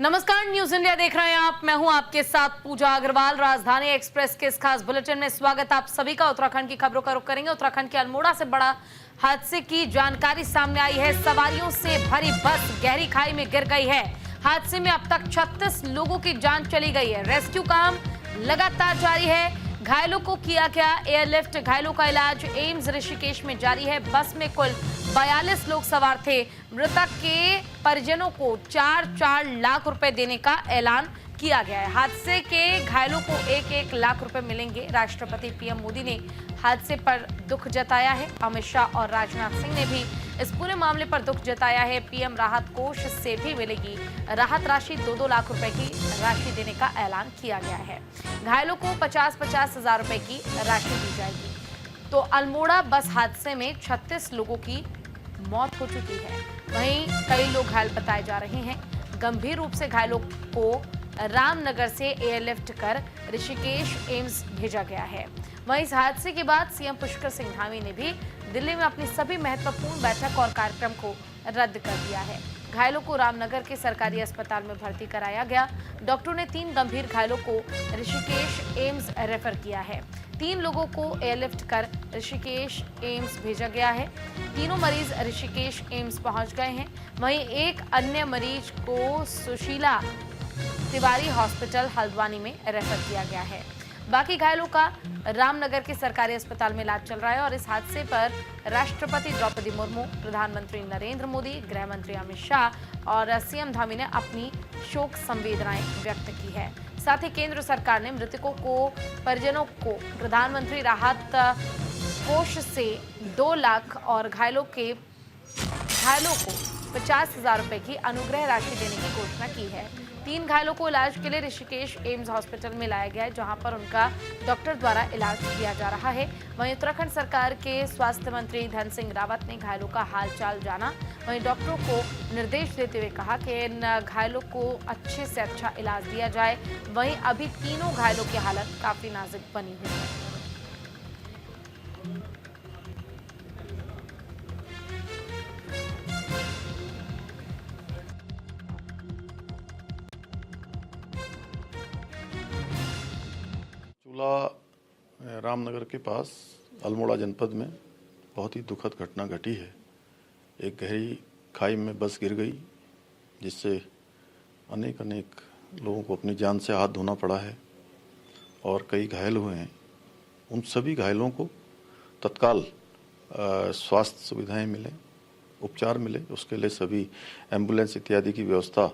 नमस्कार, news India देख रहे हैं आप। मैं हूं आपके साथ पूजा अग्रवाल। राजधानी एक्सप्रेस के इस खास बुलेटिन में स्वागत आप सभी का। उत्तराखंड की खबरों का रुख करेंगे। उत्तराखंड के अल्मोड़ा से बड़ा हादसे की जानकारी सामने आई है। सवारियों से भरी बस गहरी खाई में गिर गई है। हादसे में अब तक 36 लोगों की जान चली गई है। रेस्क्यू काम लगातार जारी है। घायलों को किया गया एयरलिफ्ट। घायलों का इलाज एम्स ऋषिकेश में जारी है। बस में कुल 42 लोग सवार थे। मृतक के परिजनों को 4-4 लाख रुपए देने का ऐलान किया गया है। हादसे के घायलों को 1-1 लाख रुपए मिलेंगे। राष्ट्रपति पीएम मोदी ने हादसे पर दुख जताया है। अमित शाह और राजनाथ सिंह ने भी इस पूरे मामले पर दुख जताया है। पीएम राहत कोष से भी मिलेगी राहत राशि। 2-2 लाख रुपए की राशि देने का ऐलान किया गया है। घायलों को 50-50 हजार रुपए की राशि दी जाएगी। तो अल्मोड़ा बस हादसे में 36 लोगों की मौत हो चुकी है। वहीं कई लोग घायल बताए जा रहे हैं। गंभीर रूप से घायलों को रामनगर से एयरलिफ्ट कर ऋषिकेश एम्स भेजा गया है। वहीं इस हादसे के बाद सीएम पुष्कर सिंह धामी ने भी दिल्ली में अपनी सभी महत्वपूर्ण बैठक और कार्यक्रम को रद्द कर दिया है। घायलों को रामनगर के सरकारी अस्पताल में भर्ती कराया गया। डॉक्टरों ने 3 गंभीर घायलों को ऋषिकेश एम्स रेफर किया है। 3 लोगों को एयरलिफ्ट कर ऋषिकेश एम्स भेजा गया है। तीनों मरीज ऋषिकेश एम्स पहुंच गए हैं। वहीं एक अन्य मरीज को सुशीला तिवारी हॉस्पिटल हल्द्वानी में रेफर किया गया है। बाकी घायलों का रामनगर के सरकारी अस्पताल में इलाज चल रहा है। और इस हादसे पर राष्ट्रपति द्रौपदी मुर्मू, प्रधानमंत्री नरेंद्र मोदी, गृह मंत्री अमित शाह और सीएम धामी ने अपनी शोक संवेदनाएं व्यक्त की है। साथ ही केंद्र सरकार ने मृतकों को परिजनों को प्रधानमंत्री राहत कोष से 2 लाख और घायलों को 50,000 रुपए की अनुग्रह राशि देने की घोषणा की है। 3 घायलों को इलाज के लिए ऋषिकेश एम्स हॉस्पिटल में लाया गया है, जहां पर उनका डॉक्टर द्वारा इलाज किया जा रहा है। वहीं उत्तराखंड सरकार के स्वास्थ्य मंत्री धन सिंह रावत ने घायलों का हालचाल जाना। वहीं डॉक्टरों को निर्देश देते हुए कहा कि इन घायलों को अच्छे से अच्छा इलाज दिया जाए। वहीं अभी तीनों घायलों की हालत काफी नाजुक बनी हुई है। चूला रामनगर के पास अल्मोड़ा जनपद में बहुत ही दुखद घटना घटी है। एक गहरी खाई में बस गिर गई, जिससे अनेक लोगों को अपनी जान से हाथ धोना पड़ा है और कई घायल हुए हैं। उन सभी घायलों को तत्काल स्वास्थ्य सुविधाएं मिले, उपचार मिले, उसके लिए सभी एम्बुलेंस इत्यादि की व्यवस्था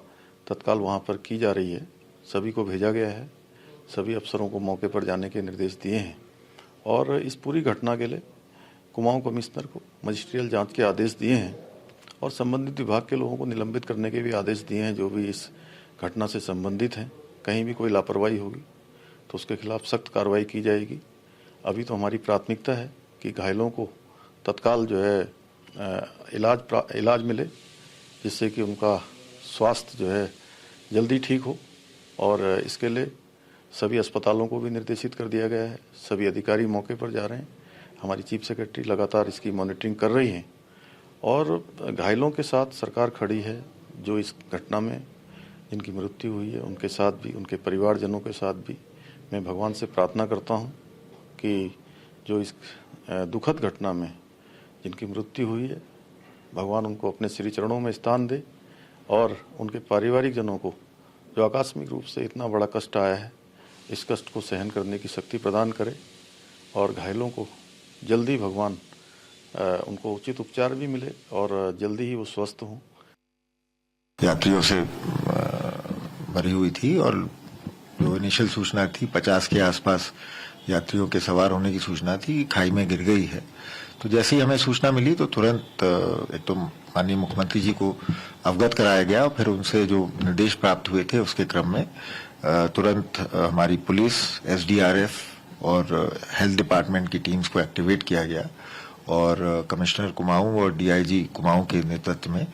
तत्काल वहां पर की जा रही है। सभी को भेजा गया है। सभी अफसरों को मौके पर जाने के निर्देश दिए हैं और इस पूरी घटना के लिए कुमाऊं कमिश्नर को मजिस्ट्रियल जांच के आदेश दिए हैं और संबंधित विभाग के लोगों को निलंबित करने के भी आदेश दिए हैं, जो भी इस घटना से संबंधित हैं। कहीं भी कोई लापरवाही होगी तो उसके खिलाफ सख्त कार्रवाई की जाएगी। अभी तो हमारी प्राथमिकता है कि घायलों को तत्काल जो है इलाज मिले, जिससे कि उनका स्वास्थ्य जो है जल्दी ठीक हो। और इसके लिए सभी अस्पतालों को भी निर्देशित कर दिया गया है। सभी अधिकारी मौके पर जा रहे हैं। हमारी चीफ सेक्रेटरी लगातार इसकी मॉनिटरिंग कर रही हैं और घायलों के साथ सरकार खड़ी है। जो इस घटना में जिनकी मृत्यु हुई है उनके साथ भी, उनके परिवारजनों के साथ भी मैं भगवान से प्रार्थना करता हूं कि जो इस दुखद घटना में जिनकी मृत्यु हुई है, भगवान उनको अपने श्री चरणों में स्थान दे और उनके पारिवारिक जनों को जो आकस्मिक रूप से इतना बड़ा कष्ट आया है, इस कष्ट को सहन करने की शक्ति प्रदान करे और घायलों को जल्दी भगवान उनको उचित उपचार भी मिले और जल्दी ही वो स्वस्थ हों। यात्रियों से भरी हुई थी और जो इनिशियल सूचना थी 50 के आसपास यात्रियों के सवार होने की सूचना थी, खाई में गिर गई है। तो जैसे ही हमें सूचना मिली तो तुरंत एक तो माननीय मुख्यमंत्री जी को अवगत कराया गया और फिर उनसे जो निर्देश प्राप्त हुए थे उसके क्रम में तुरंत हमारी पुलिस, एसडीआरएफ और हेल्थ डिपार्टमेंट की टीम्स को एक्टिवेट किया गया और कमिश्नर कुमाऊं और डीआईजी कुमाऊं के नेतृत्व में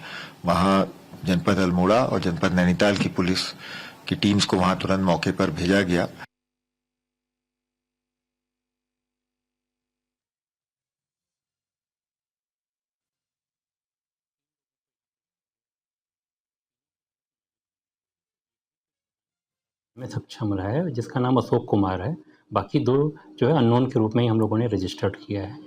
वहां जनपद अल्मोड़ा और जनपद नैनीताल की पुलिस की टीम्स को वहां तुरंत मौके पर भेजा गया। में सक्षम रहा है, जिसका नाम अशोक कुमार है। बाकी 2 जो है अननोन के रूप में ही हम लोगों ने रजिस्टर्ड किया है।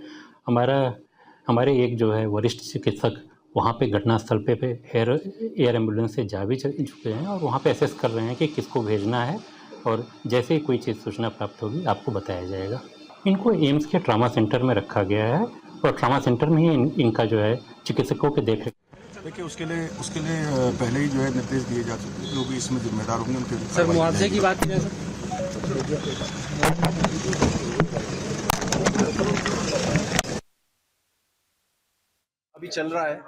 हमारे एक जो है वरिष्ठ चिकित्सक वहाँ पे घटनास्थल पे एयर एम्बुलेंस से जा भी चुके हैं और वहाँ पे असेस कर रहे हैं कि किसको भेजना है, और जैसे ही कोई चीज़ सूचना प्राप्त होगी आपको बताया जाएगा। इनको एम्स के ट्रॉमा सेंटर में रखा गया है और ट्रॉमा सेंटर में ही इनका जो है चिकित्सकों के देख देखिए उसके लिए पहले ही जो है निर्देश दिए जा चुके हैं। जो भी इसमें जिम्मेदार होंगे उनके सर मुआवजे की बात करें सर, अभी चल रहा है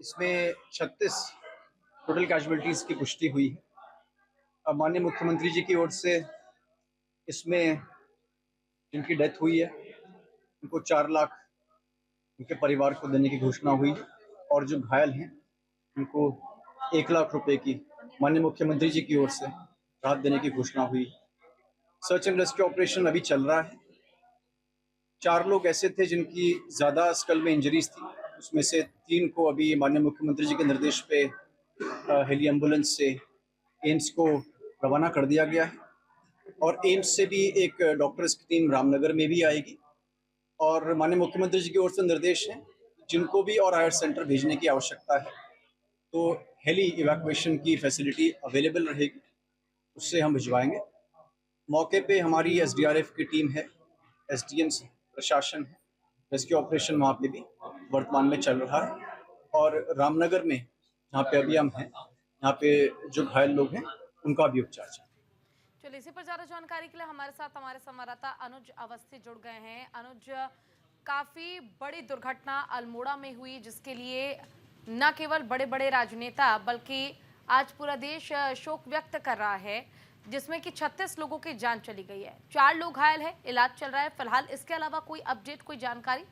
इसमें 36 टोटल कैजुअलिटीज की पुष्टि हुई है। अब माननीय मुख्यमंत्री जी की ओर से इसमें जिनकी डेथ हुई है उनको 4 लाख उनके परिवार को देने की घोषणा हुई, और जो घायल हैं उनको 1 लाख रुपए की माननीय मुख्यमंत्री जी की ओर से राहत देने की घोषणा हुई। सर्च एंड रेस्क्यू ऑपरेशन अभी चल रहा है। 4 लोग ऐसे थे जिनकी ज्यादा स्कल में इंजरीज थी, उसमें से 3 को अभी माननीय मुख्यमंत्री जी के निर्देश पे हेली एम्बुलेंस से एम्स को रवाना कर दिया गया है, और एम्स से भी एक डॉक्टर्स की टीम रामनगर में भी आएगी। और माननीय मुख्यमंत्री जी की ओर से निर्देश है जिनको भी और हायर सेंटर भेजने की आवश्यकता है तो हेली इवैक्यूएशन की फैसिलिटी अवेलेबल रहेगी, उससे हम भिजवाएंगे। मौके पे हमारी एसडीआरएफ की टीम है, एसडीएम प्रशासन है, रेस्क्यू ऑपरेशन वहाँ पे भी वर्तमान में चल रहा है। और रामनगर में जहाँ पे अभी हम हैं, यहाँ पे जो घायल लोग हैं उनका भी उपचार चल रहा है। चलिए, इसी पर ज्यादा जानकारी के लिए हमारे साथ हमारे संवाददाता अनुज अवस्थी जुड़ गए हैं। अनुज, काफी बड़ी दुर्घटना अल्मोड़ा में हुई, जिसके लिए न केवल बड़े बड़े राजनेता बल्कि आज पूरा देश शोक व्यक्त कर रहा है, जिसमें कि 36 लोगों की जान चली गई है, 4 लोग घायल हैं, इलाज चल रहा है फिलहाल। इसके अलावा कोई अपडेट, कोई जानकारी?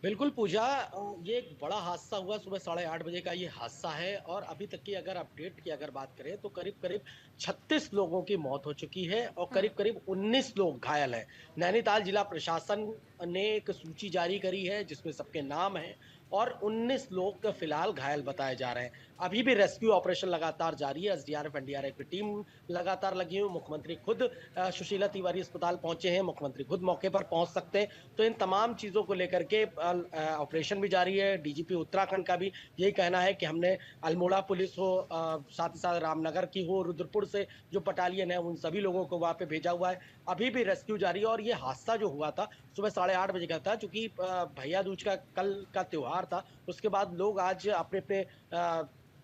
बिल्कुल पूजा, ये एक बड़ा हादसा हुआ। सुबह 8:30 बजे का ये हादसा है, और अभी तक की अगर अपडेट की अगर बात करें तो करीब करीब 36 लोगों की मौत हो चुकी है और करीब करीब 19 लोग घायल हैं। नैनीताल जिला प्रशासन ने एक सूची जारी करी है जिसमें सबके नाम हैं, और 19 लोग फिलहाल घायल बताए जा रहे हैं। अभी भी रेस्क्यू ऑपरेशन लगातार जारी है। एसडीआरएफ एनडीआरएफ की टीम लगातार लगी हुई। मुख्यमंत्री खुद सुशीला तिवारी अस्पताल पहुंचे हैं, मुख्यमंत्री खुद मौके पर पहुंच सकते हैं। तो इन तमाम चीजों को लेकर के ऑपरेशन भी जारी है। डीजीपी उत्तराखंड का भी यही कहना है कि हमने अल्मोड़ा पुलिस हो, साथ ही साथ रामनगर की हो, रुद्रपुर से जो बटालियन है उन सभी लोगों को वहां पे भेजा हुआ है। अभी भी रेस्क्यू जारी है। और ये हादसा जो हुआ था सुबह 8:30 बजे का था, चूंकि भैया दूज का कल का त्योहार था। उसके बाद लोग आज अपने अपने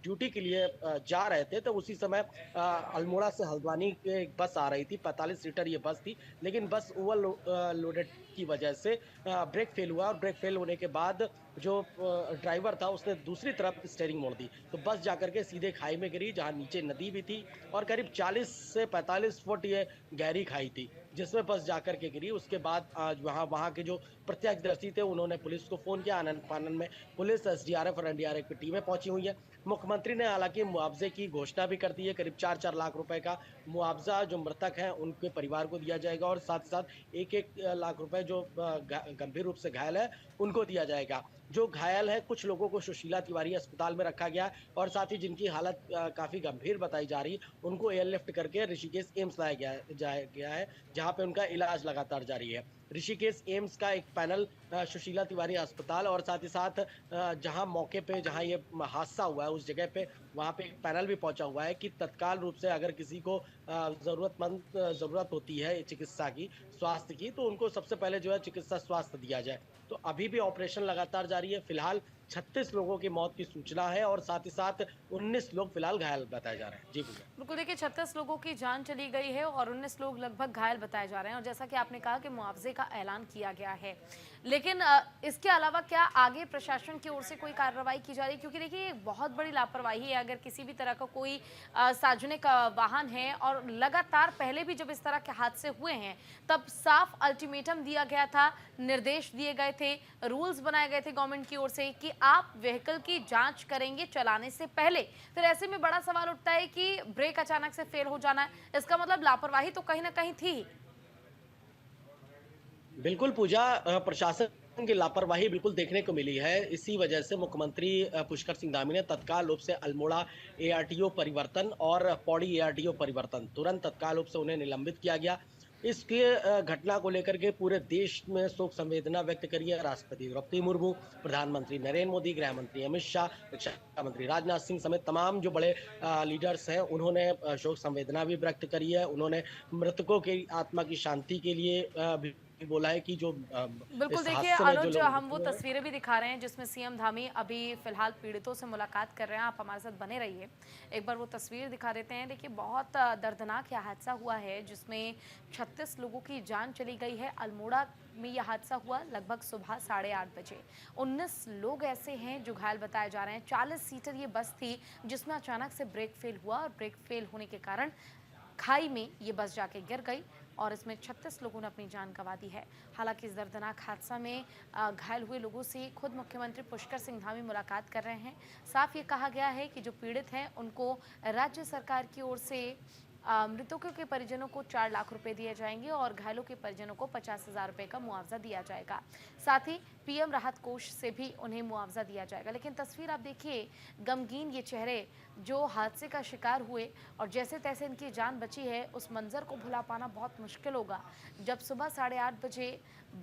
ड्यूटी के लिए जा रहे थे, तो उसी समय अल्मोड़ा से हल्द्वानी एक बस आ रही थी। 45 सीटर ये बस थी, लेकिन बस ओवरलोडेड की वजह से ब्रेक फेल हुआ, और ब्रेक फेल होने के बाद जो ड्राइवर था उसने दूसरी तरफ स्टीयरिंग मोड़ दी, तो बस जाकर के सीधे खाई में गिरी, जहां नीचे नदी भी थी और करीब 40 से 45 फुट ये गहरी खाई थी जिसमें बस जाकर के गिरी। उसके बाद आज वहाँ के जो प्रत्यक्षदर्शी थे उन्होंने पुलिस को फोन किया। आनंद फानन में पुलिस, एसडीआरएफ और एनडीआरएफ की टीमें पहुंची हुई है। मुख्यमंत्री ने हालांकि मुआवजे की घोषणा भी कर दी है। करीब 4-4 लाख रुपए का मुआवजा जो मृतक हैं उनके परिवार को दिया जाएगा, और साथ ही साथ 1-1 लाख रुपए जो गंभीर रूप से घायल है उनको दिया जाएगा। जो घायल है, कुछ लोगों को सुशीला तिवारी अस्पताल में रखा गया, और साथ ही जिनकी हालत काफी गंभीर बताई जा रही उनको एयरलिफ्ट करके ऋषिकेश एम्स लाया गया है, जहां पे उनका इलाज लगातार जारी है। ऋषिकेश एम्स का एक पैनल सुशीला तिवारी अस्पताल और साथ ही साथ जहां मौके पे जहां ये हादसा हुआ है उस जगह पे वहां पे एक पैनल भी पहुंचा हुआ है कि तत्काल रूप से अगर किसी को जरूरत होती है चिकित्सा की, स्वास्थ्य की, तो उनको सबसे पहले जो है चिकित्सा स्वास्थ्य दिया जाए। तो अभी भी ऑपरेशन लगातार जारी है। फिलहाल 36 लोगों की मौत की सूचना है और साथ ही साथ 19 लोग फिलहाल घायल बताए जा रहे हैं। जी बिल्कुल, देखिए 36 लोगों की जान चली गई है और 19 लोग लगभग घायल बताए जा रहे हैं, और जैसा कि आपने कहा कि मुआवजे का ऐलान किया गया है, लेकिन इसके अलावा क्या आगे प्रशासन की ओर से कोई कार्रवाई की जा रही है? क्योंकि देखिए बहुत बड़ी लापरवाही है अगर किसी भी तरह का कोई सार्वजनिक वाहन है, और लगातार पहले भी जब इस तरह के हादसे हुए हैं तब साफ अल्टीमेटम दिया गया था, निर्देश दिए गए थे, रूल्स बनाए गए थे गवर्नमेंट की ओर से कि आप व्हीकल की जांच करेंगे चलाने से पहले। फिर ऐसे में बड़ा सवाल उठता है कि ब्रेक अचानक से फेल हो जाना, इसका मतलब लापरवाही तो कहीं ना कहीं थी। बिल्कुल पूजा, प्रशासन की लापरवाही बिल्कुल देखने को मिली है। इसी वजह से मुख्यमंत्री पुष्कर सिंह धामी ने तत्काल रूप से अल्मोड़ा एआरटीओ परिवर्तन और पौड़ी एआरटीओ परिवर्तन तुरंत तत्काल रूप से उन्हें निलंबित किया गया। इसके घटना को लेकर के पूरे देश में शोक संवेदना व्यक्त करी है राष्ट्रपति द्रौपदी मुर्मू, प्रधानमंत्री नरेंद्र मोदी, गृह मंत्री अमित शाह, रक्षा मंत्री राजनाथ सिंह समेत तमाम जो बड़े लीडर्स हैं उन्होंने शोक संवेदना भी व्यक्त करी है। उन्होंने मृतकों की आत्मा की शांति के लिए भी बोला है कि जो बिल्कुल। इस देखिए हादसे में जो अनुज, लोग हम वो तस्वीरें भी दिखा रहे हैं जिसमें सीएम धामी अभी फिलहाल पीड़ितों से मुलाकात कर रहे हैं। आप हमारे साथ बने रहिए, एक बार वो तस्वीर दिखा देते हैं। देखिए बहुत दर्दनाक यह हादसा हुआ है जिसमें 36 लोगों की जान चली गई है। अल्मोड़ा में यह हादसा हुआ लगभग सुबह 8:30 बजे। 19 लोग ऐसे हैं जो घायल बताए जा रहे हैं। 40 सीटर ये बस थी जिसमें अचानक से ब्रेक फेल हुआ और ब्रेक फेल होने के कारण खाई में ये बस जाके गिर गई और इसमें 36 लोगों ने अपनी जान गंवा दी है। हालांकि इस दर्दनाक हादसा में घायल हुए लोगों से खुद मुख्यमंत्री पुष्कर सिंह धामी मुलाकात कर रहे हैं। साफ ये कहा गया है कि जो पीड़ित हैं उनको राज्य सरकार की ओर से मृतकों के परिजनों को 4 लाख रुपए दिए जाएंगे और घायलों के परिजनों को 50,000 रुपए का मुआवजा दिया जाएगा। साथ ही पीएम राहत कोष से भी उन्हें मुआवजा दिया जाएगा। लेकिन तस्वीर आप देखिए, गमगीन ये चेहरे जो हादसे का शिकार हुए और जैसे तैसे इनकी जान बची है, उस मंजर को भुला पाना बहुत मुश्किल होगा जब सुबह 8:30 बजे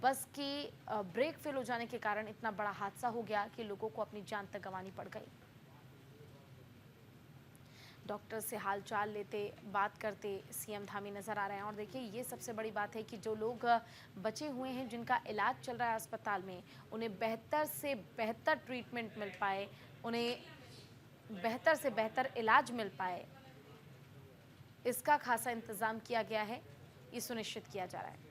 बस की ब्रेक फेल हो जाने के कारण इतना बड़ा हादसा हो गया कि लोगों को अपनी जान तक गंवानी पड़ गई। डॉक्टर से हालचाल लेते, बात करते सीएम धामी नजर आ रहे हैं। और देखिए ये सबसे बड़ी बात है कि जो लोग बचे हुए हैं जिनका इलाज चल रहा है अस्पताल में, उन्हें बेहतर से बेहतर ट्रीटमेंट मिल पाए, उन्हें बेहतर से बेहतर इलाज मिल पाए, इसका खासा इंतजाम किया गया है, ये सुनिश्चित किया जा रहा है।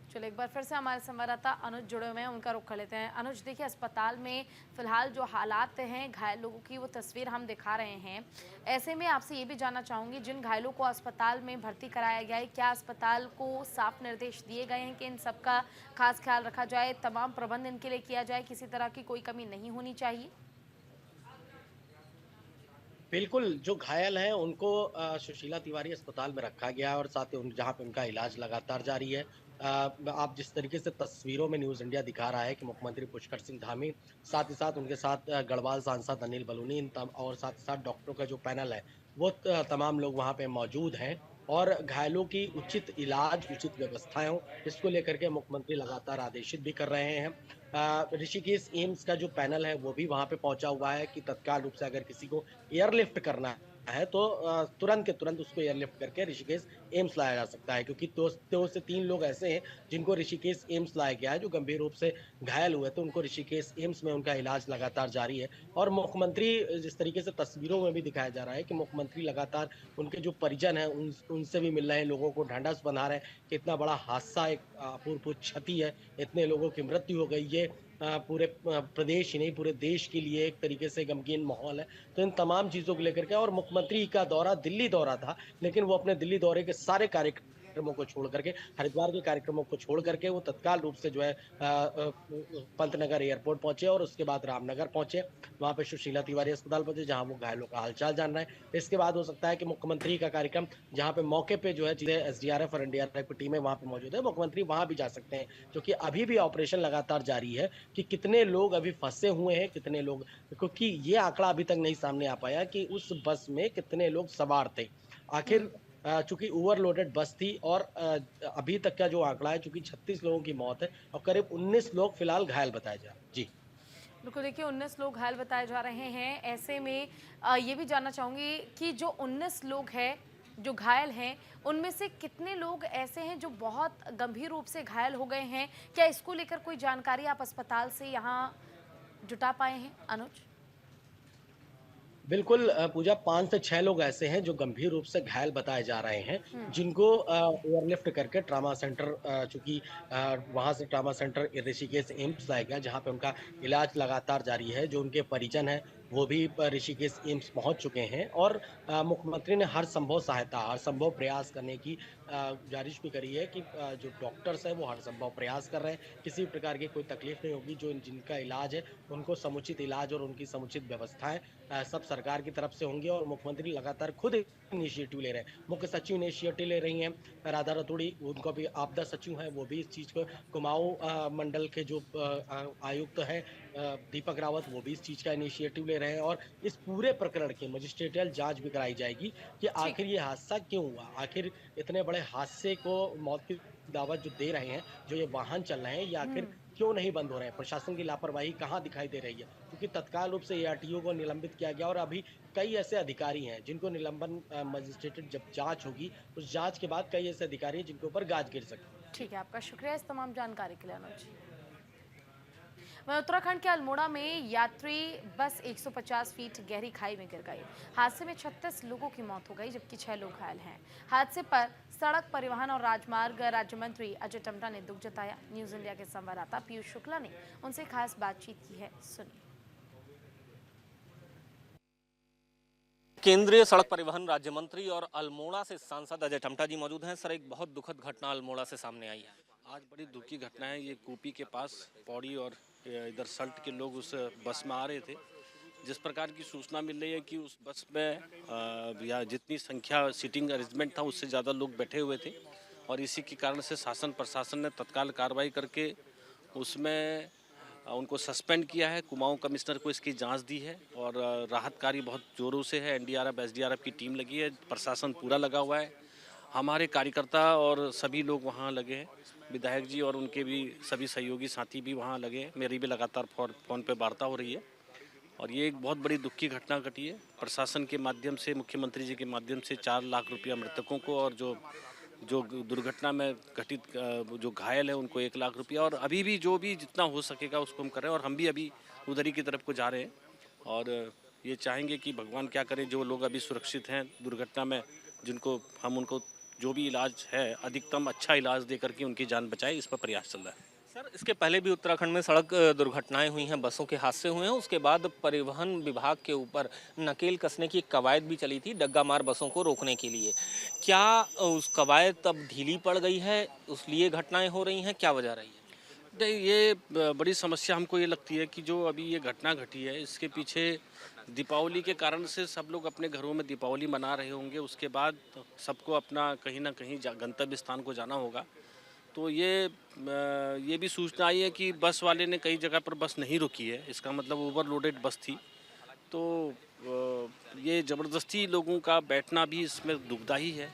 चलो एक बार फिर से हमारे संवाददाता अनुज जुड़े हुए हैं, उनका रुख कर लेते हैं। अनुज, देखिए अस्पताल में फिलहाल जो हालात हैं घायल लोगों की, वो तस्वीर हम दिखा रहे हैं। ऐसे में आपसे ये भी जानना चाहूँगी, जिन घायलों को अस्पताल में भर्ती कराया गया है, क्या अस्पताल को साफ निर्देश दिए गए हैं कि इन सबका खास ख्याल रखा जाए, तमाम प्रबंध इनके लिए किया जाए, किसी तरह की कोई कमी नहीं होनी चाहिए? बिल्कुल, जो घायल हैं उनको सुशीला तिवारी अस्पताल में रखा गया है और साथ ही जहाँ पे उनका इलाज लगातार जारी है। आप जिस तरीके से तस्वीरों में न्यूज़ इंडिया दिखा रहा है कि मुख्यमंत्री पुष्कर सिंह धामी, साथ ही साथ उनके साथ गढ़वाल सांसद अनिल बलूनी और साथ ही साथ डॉक्टरों का जो पैनल है वो तमाम लोग वहाँ पे मौजूद हैं और घायलों की उचित इलाज, उचित व्यवस्थाएं हो, इसको लेकर के मुख्यमंत्री लगातार आदेशित भी कर रहे हैं। ऋषिकेश एम्स का जो पैनल है वो भी वहाँ पे पहुंचा हुआ है कि तत्काल रूप से अगर किसी को एयरलिफ्ट करना है तो तुरंत के तुरंत उसको एयरलिफ्ट करके ऋषिकेश एम्स लाया जा सकता है, क्योंकि 2 से 3 लोग ऐसे हैं जिनको ऋषिकेश एम्स लाया गया है, जो गंभीर रूप से घायल हुए थे। उनको ऋषिकेश एम्स में उनका इलाज लगातार जारी है और मुख्यमंत्री, जिस तरीके से तस्वीरों में भी दिखाया जा रहा है कि मुख्यमंत्री लगातार उनके जो परिजन हैं उनसे भी मिल रहे हैं, लोगों को ढांढस बंधा रहे हैं कि इतना बड़ा हादसा, एक अपूर्व क्षति है, इतने लोगों की मृत्यु हो गई, ये पूरे प्रदेश ही नहीं पूरे देश के लिए एक तरीके से गमगीन माहौल है। तो इन तमाम चीज़ों को लेकर के, और मुख्यमंत्री का दौरा दिल्ली दौरा था, लेकिन वो अपने दिल्ली दौरे के सारे कार्यक्रमों को छोड़ करके, हरिद्वार के कार्यक्रमों को छोड़ करके वो तत्काल रूप से जो है पंतनगर एयरपोर्ट पहुंचे और उसके बाद रामनगर पहुंचे, वहां पे सुशीला तिवारी अस्पताल पहुंचे जहां वो घायलों का हालचाल जान रहे हैं। इसके बाद हो सकता है कि मुख्यमंत्री का कार्यक्रम जहां पे मौके पे जो है एसडीआरएफ और एनडीआरएफ की टीमें वहां पे मौजूद है, मुख्यमंत्री वहां भी जा सकते हैं, क्योंकि अभी भी ऑपरेशन लगातार जारी है कि कितने लोग अभी फंसे हुए हैं, कितने लोग, क्योंकि ये आंकड़ा अभी तक नहीं सामने आ पाया कि उस बस में कितने लोग सवार थे। आखिर चूंकि ओवरलोडेड बस थी और अभी तक का जो आंकड़ा है, चूंकि 36 लोगों की मौत है और करीब 19 लोग फिलहाल घायल बताए जा रहे हैं। जी बिल्कुल, देखिए 19 लोग घायल बताए जा रहे हैं। ऐसे में ये भी जानना चाहूँगी कि जो 19 लोग हैं जो घायल हैं, उनमें से कितने लोग ऐसे हैं जो बहुत गंभीर रूप से घायल हो गए हैं? क्या इसको लेकर कोई जानकारी आप अस्पताल से यहाँ जुटा पाए हैं अनुज? बिल्कुल पूजा, 5 से 6 लोग ऐसे हैं जो गंभीर रूप से घायल बताए जा रहे हैं, जिनको एयरलिफ्ट करके ट्रामा सेंटर, चूंकि वहां से ट्रामा सेंटर ऋषिकेश एम्स लाया गया, जहां पे उनका इलाज लगातार जारी है। जो उनके परिजन हैं वो भी ऋषिकेश एम्स पहुंच चुके हैं और मुख्यमंत्री ने हर संभव सहायता, हर संभव प्रयास करने की गुजारिश भी करी है कि जो डॉक्टर्स हैं वो हर संभव प्रयास कर रहे हैं, किसी भी प्रकार की कोई तकलीफ नहीं होगी। जो जिनका इलाज है उनको समुचित इलाज और उनकी समुचित व्यवस्थाएं सब सरकार की तरफ से होंगी और मुख्यमंत्री लगातार खुद इनिशिएटिव ले रहे हैं। मुख्य सचिव इनिशिएटिव ले रही हैं, राधा रतूड़ी उनको भी आपदा सचिव हैं, वो भी इस चीज को, कुमाऊं मंडल के जो आयुक्त हैं दीपक रावत, वो भी इस चीज का इनिशिएटिव ले रहे हैं और इस पूरे प्रकरण की मजिस्ट्रेटियल जांच भी कराई जाएगी कि ठीक आखिर है। ये हादसा क्यों हुआ, आखिर इतने बड़े हादसे को मौत की दावत जो दे रहे हैं, जो ये वाहन चल रहे हैं, ये आखिर क्यों नहीं बंद हो रहे हैं, प्रशासन की लापरवाही कहाँ दिखाई दे रही है, क्योंकि तत्काल रूप से एआरटीओ को निलंबित किया गया और अभी कई ऐसे अधिकारी हैं जिनको निलंबन मजिस्ट्रेटेड जब जांच होगी, उस जांच के बाद कई ऐसे अधिकारी हैं जिनके ऊपर गाज गिर सकती है। ठीक है, आपका शुक्रिया इस तमाम जानकारी के लिए अनुज। वहीं उत्तराखंड के अल्मोड़ा में यात्री बस 150 फीट गहरी खाई में गिर गई। हादसे में 36 लोगों की मौत हो गई जबकि 6 लोग घायल हैं। हादसे पर सड़क परिवहन और राजमार्ग राज्य मंत्री अजय टम्टा ने दुख जताया। न्यूज इंडिया के संवाददाता पीयूष शुक्ला ने उनसे खास बातचीत की है, सुनिए। केंद्रीय सड़क परिवहन राज्य मंत्री और अल्मोड़ा से सांसद अजय टम्टा जी मौजूद हैं। सर, एक बहुत दुखद घटना अल्मोड़ा से सामने आई है। आज बड़ी दुख की घटना है। ये कूपी के पास पौड़ी और इधर सल्ट के लोग उस बस में आ रहे थे। जिस प्रकार की सूचना मिल रही है कि उस बस में या जितनी संख्या सीटिंग अरेंजमेंट था उससे ज़्यादा लोग बैठे हुए थे और इसी के कारण से शासन प्रशासन ने तत्काल कार्रवाई करके उसमें उनको सस्पेंड किया है। कुमाऊं कमिश्नर को इसकी जांच दी है और राहत कार्य बहुत ज़ोरों से है। एनडीआरएफ एसडीआरएफ की टीम लगी है, प्रशासन पूरा लगा हुआ है, हमारे कार्यकर्ता और सभी लोग वहाँ लगे हैं। विधायक जी और उनके भी सभी सहयोगी साथी भी वहाँ लगे हैं। मेरी भी लगातार फ़ोन पे वार्ता हो रही है और ये एक बहुत बड़ी दुख की घटना घटी है। प्रशासन के माध्यम से, मुख्यमंत्री जी के माध्यम से 4 लाख रुपया मृतकों को और जो दुर्घटना में घटित जो घायल है उनको 1 लाख रुपया और अभी भी जो भी जितना हो सकेगा उसको हम कर रहे हैं और हम भी अभी उधर ही की तरफ को जा रहे हैं और ये चाहेंगे कि भगवान क्या करें, जो लोग अभी सुरक्षित हैं दुर्घटना में, जिनको हम उनको जो भी इलाज है अधिकतम अच्छा इलाज दे करके उनकी जान बचाए, इस पर प्रयास चल रहा है। सर, इसके पहले भी उत्तराखंड में सड़क दुर्घटनाएं हुई हैं, बसों के हादसे हुए हैं। उसके बाद परिवहन विभाग के ऊपर नकेल कसने की कवायद भी चली थी डग्गा मार बसों को रोकने के लिए। क्या उस कवायद अब ढीली पड़ गई है, उसलिए घटनाएं हो रही हैं, क्या वजह रही है? नहीं, ये बड़ी समस्या हमको ये लगती है कि जो अभी ये घटना घटी है इसके पीछे दीपावली के कारण से सब लोग अपने घरों में दीपावली मना रहे होंगे। उसके बाद सबको अपना कहीं ना कहीं गंतव्य स्थान को जाना होगा। तो ये भी सूचना आई है कि बस वाले ने कई जगह पर बस नहीं रुकी है, इसका मतलब ओवरलोडेड बस थी। तो ये ज़बरदस्ती लोगों का बैठना भी इसमें दुखदाई है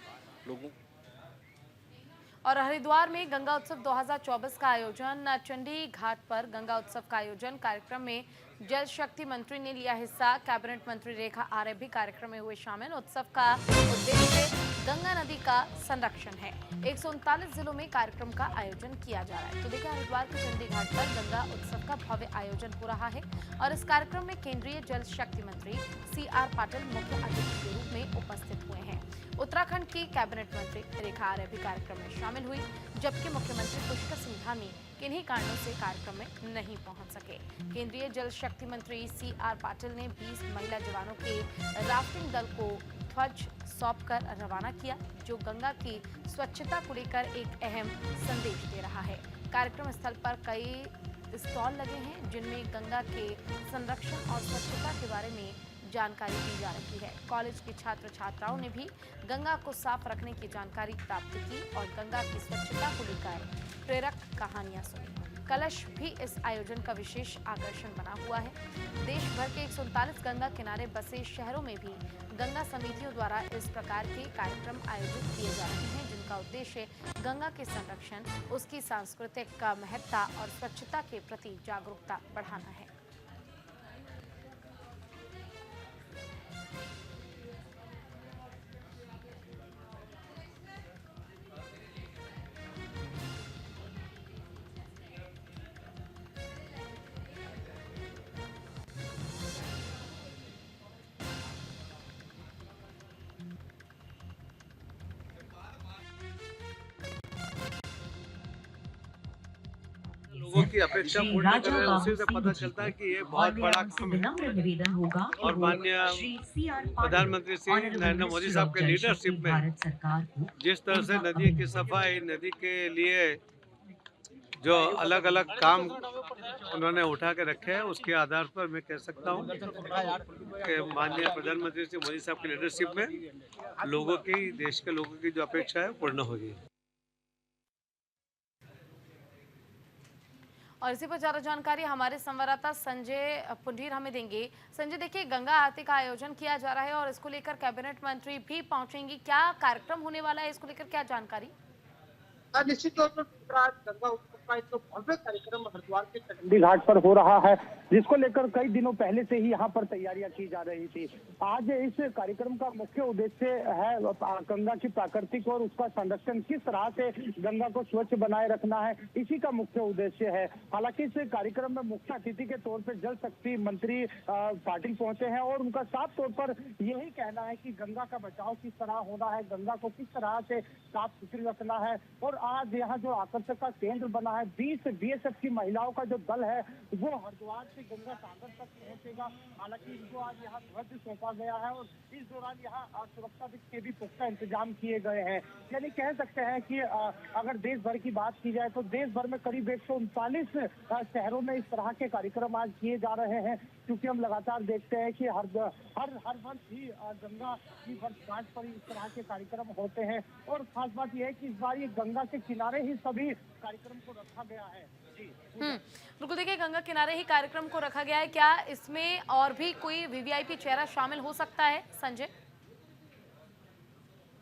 लोगों। और हरिद्वार में गंगा उत्सव 2024 का आयोजन। चंडी घाट पर गंगा उत्सव का आयोजन कार्यक्रम में जल शक्ति मंत्री ने लिया हिस्सा। कैबिनेट मंत्री रेखा आर्य भी कार्यक्रम में हुए शामिल। उत्सव का उद्देश्य गंगा नदी का संरक्षण है। 139 जिलों में कार्यक्रम का आयोजन किया जा रहा है। तो देखिए, हरिद्वार के चंडी घाट पर गंगा उत्सव का भव्य आयोजन हो रहा है और इस कार्यक्रम में केंद्रीय जल शक्ति मंत्री CR पाटिल मुख्य अतिथि के रूप में उपस्थित हुए हैं। उत्तराखंड की कैबिनेट मंत्री रेखा आर्य भी कार्यक्रम में शामिल हुई, जबकि मुख्यमंत्री पुष्कर सिंह धामी किन्हीं कारणों से कार्यक्रम में नहीं पहुंच सके। केंद्रीय जल शक्ति मंत्री CR पाटिल ने 20 महिला जवानों के राफ्टिंग दल को ध्वज सौंपकर रवाना किया, जो गंगा की स्वच्छता को लेकर एक अहम संदेश दे रहा है। कार्यक्रम स्थल पर कई स्टॉल लगे हैं जिनमें गंगा के संरक्षण और स्वच्छता के बारे में जानकारी दी जा रही है। कॉलेज के छात्र छात्राओं ने भी गंगा को साफ रखने की जानकारी प्राप्त की और गंगा की स्वच्छता को लेकर प्रेरक कहानियां सुनी। कलश भी इस आयोजन का विशेष आकर्षण बना हुआ है। देश भर के 139 गंगा किनारे बसे शहरों में भी गंगा समितियों द्वारा इस प्रकार के कार्यक्रम आयोजित किए जा रहे हैं, जिनका उद्देश्य गंगा के संरक्षण, उसकी सांस्कृतिक महत्ता और स्वच्छता के प्रति जागरूकता बढ़ाना है। लोगों की अपेक्षा पूर्ण कर रहे हैं, उसी से पता चलता है कि ये बहुत बड़ा काम है। और माननीय प्रधानमंत्री श्री नरेंद्र मोदी साहब के लीडरशिप में जिस तरह से नदी की सफाई, नदी के लिए जो अलग अलग काम उन्होंने उठा के रखे हैं, उसके आधार पर मैं कह सकता हूँ कि माननीय प्रधानमंत्री श्री मोदी साहब की लीडरशिप में लोगों की, देश के लोगों की जो अपेक्षा है पूर्ण होगी। और इसी पर ज्यादा जानकारी हमारे संवाददाता संजय पुंडीर हमें देंगे। संजय, देखिए गंगा आरती का आयोजन किया जा रहा है और इसको लेकर कैबिनेट मंत्री भी पहुंचेंगी, क्या कार्यक्रम होने वाला है, इसको लेकर क्या जानकारी? निश्चित तौर पर आज गंगा उत्सव का एक भव्य कार्यक्रम हरिद्वार के चंडी घाट पर हो रहा है, जिसको लेकर कई दिनों पहले से ही यहाँ पर तैयारियां की जा रही थी। आज इस कार्यक्रम का मुख्य उद्देश्य है गंगा की प्राकृतिक और उसका संरक्षण, किस तरह से गंगा को स्वच्छ बनाए रखना है, इसी का मुख्य उद्देश्य है। हालांकि इस कार्यक्रम में मुख्य अतिथि के तौर पर जल शक्ति मंत्री पाटिल पहुंचे हैं और उनका साफ तौर पर यही कहना है कि गंगा का बचाव किस तरह होना है, गंगा को किस तरह से साफ सुथरी रखना है। और आज यहाँ जो आकर्षक का केंद्र बना है, 20 बीएसएफ की महिलाओं का जो दल है वो हरिद्वार से गंगा सागर तक पहुंचेगा। हालांकि इनको आज यहाँ ध्वज सौंपा गया है और इस दौरान यहाँ सुरक्षा के भी पुख्ता इंतजाम किए गए हैं। यानी कह सकते हैं कि अगर देश भर की बात की जाए तो देश भर में करीब 139 शहरों में इस तरह के कार्यक्रम आज किए जा रहे हैं, क्योंकि हम लगातार देखते हैं कि हर वर्ष ही गंगा की वर्षगांठ पर इस तरह के कार्यक्रम होते हैं। और खास बात यह है कि इस बार ये गंगा के किनारे ही सभी कार्यक्रम को रखा गया है। जी बिल्कुल, देखिए गंगा किनारे ही कार्यक्रम को रखा गया है, क्या इसमें और भी कोई वीवीआईपी चेहरा शामिल हो सकता है संजय?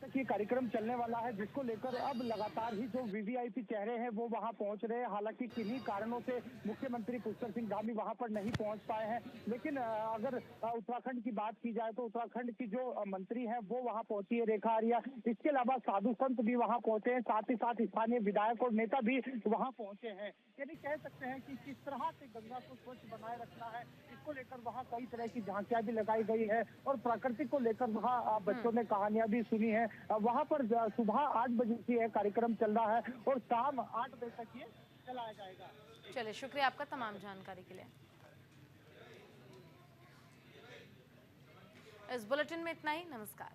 ये कार्यक्रम चलने वाला है, जिसको लेकर अब लगातार ही जो वीवीआईपी चेहरे हैं वो वहां पहुंच रहे हैं। हालांकि किन्हीं कारणों से मुख्यमंत्री पुष्कर सिंह धामी वहां पर नहीं पहुंच पाए हैं, लेकिन अगर उत्तराखंड की बात की जाए तो उत्तराखंड की जो मंत्री हैं वो वहां पहुंची है, रेखा आर्या। इसके अलावा साधु संत भी वहां पहुंचे हैं, साथ ही साथ स्थानीय विधायक और नेता भी वहां पहुंचे हैं। यानी कह सकते हैं कि किस तरह से गंगा को स्वच्छ बनाए रखना है, इसको लेकर वहाँ कई तरह की झांकियां भी लगाई गई है और प्रकृति को लेकर वहाँ बच्चों ने कहानियां भी सुनी है। वहाँ पर सुबह 8 बजे से यह कार्यक्रम चल रहा है और शाम 8 बजे तक ये चलाया जाएगा। चलिए, शुक्रिया आपका तमाम जानकारी के लिए। इस बुलेटिन में इतना ही, नमस्कार।